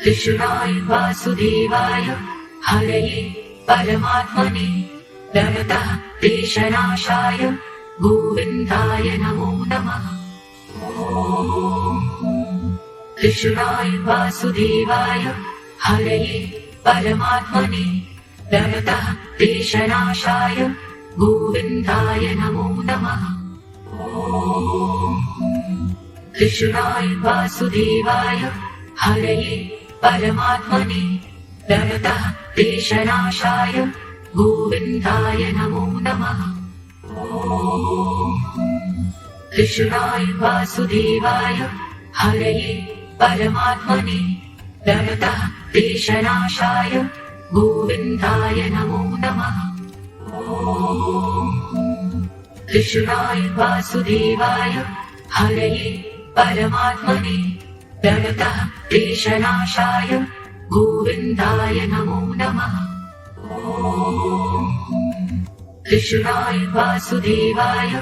कृष्णाय वासुदेवाय हरये परमात्मने प्रणतः क्लेशनाशाय गोविन्दाय नमो नमः। कृष्णाय वासुदेवाय हरये परमात्मने प्रणतः क्लेशनाशाय गोविन्दाय नमो नमः। कृष्णाय वासुदेवाय हरये परमात्मने प्रणतः क्लेशनाशाय गोविन्दाय नमो नमः। कृष्णाय वासुदेवाय हरये परमात्मने प्रणतः क्लेशनाशाय गोविन्दाय नमो नमः। कृष्णाय वासुदेवाय हरये परमात्मने प्रणतः क्लेशनाशाय गोविन्दाय नमो नमः। कृष्णाय वासुदेवाय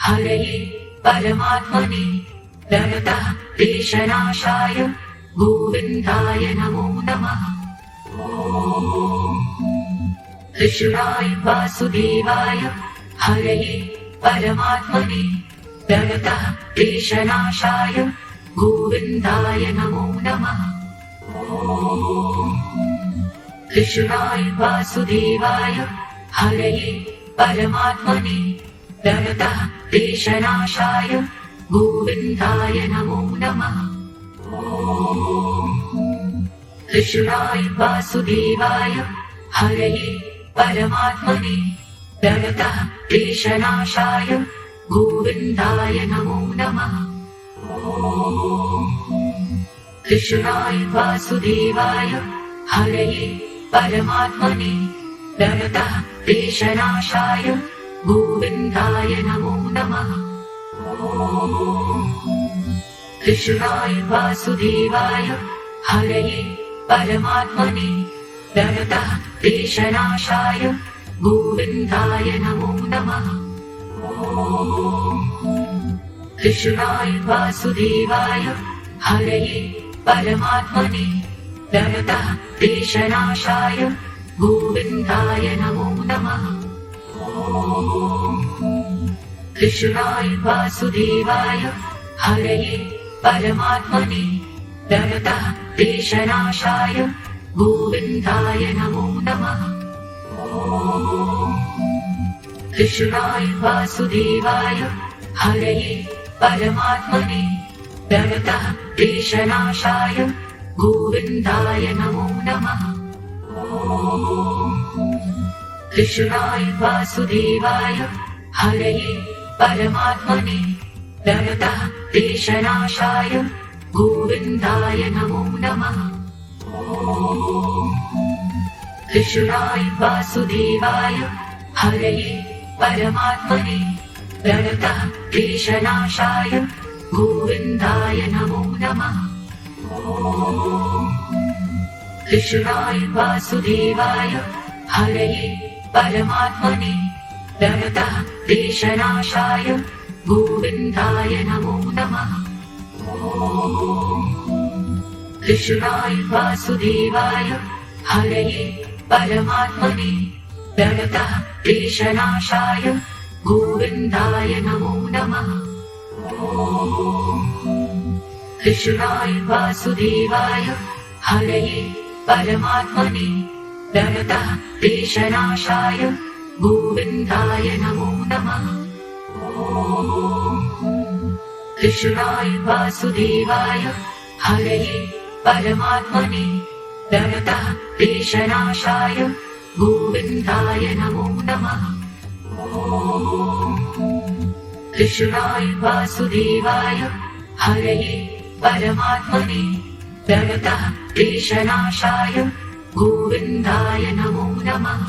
हरये परमात्मने प्रणतः क्लेशनाशाय गोविन्दाय नमो नमः। कृष्णाय वासुदेवाय हरये परमात्मने प्रणतः क्लेशनाशाय गोविन्दाय नमो नमः। कृष्णाय वासुदेवाय हरये परमात्मने प्रणतः क्लेशनाशाय गोविन्दाय नमो नमः। कृष्णाय वासुदेवाय हरये परमात्मने प्रणतः क्लेशनाशाय गोविन्दाय नमो नमः। कृष्णाय वासुदेवाय हरये परमात्मने प्रणतः क्लेशनाशाय गोविन्दाय नमो नमः। कृष्णाय वासुदेवाय हरये परमात्मने प्रणतः क्लेशनाशाय गोविन्दाय नमो नमः। कृष्णाय वासुदेवाय हरये परमात्मने प्रणतः क्लेशनाशाय गोविन्दाय नमो नमः। कृष्णाय वासुदेवाय हरये परमात्मने प्रणतः क्लेशनाशाय गोविन्दाय नमो नमः। कृष्णाय वासुदेवाय हरये परमात्मने प्रणतः क्लेशनाशाय गोविन्दाय नमो नमः। कृष्णाय वासुदेवाय हरये परमात्मने प्रणतः क्लेशनाशाय गोविन्दाय नमो नमः। कृष्णाय वासुदेवाय हरये परमात्मने प्रणतः क्लेशनाशाय गोविन्दाय नमो नमः। कृष्णाय वासुदेवाय हरये परमात्मने प्रणतः क्लेशनाशाय गोविन्दाय नमो नमः। कृष्णाय वासुदेवाय हरये परमात्मने प्रणतः क्लेशनाशाय गोविन्दाय नमो नमः। कृष्णाय वासुदेवाय हरये परमात्मने प्रणतः क्लेशनाशाय गोविन्दाय नमो नमः। कृष्णाय वासुदेवाय हरये परमात्मने प्रणतः क्लेशनाशाय गोविन्दाय नमो नमः। कृष्णाय वासुदेवाय हरये परमात्मने प्रणतः क्लेशनाशाय गोविन्दाय नमो नमः।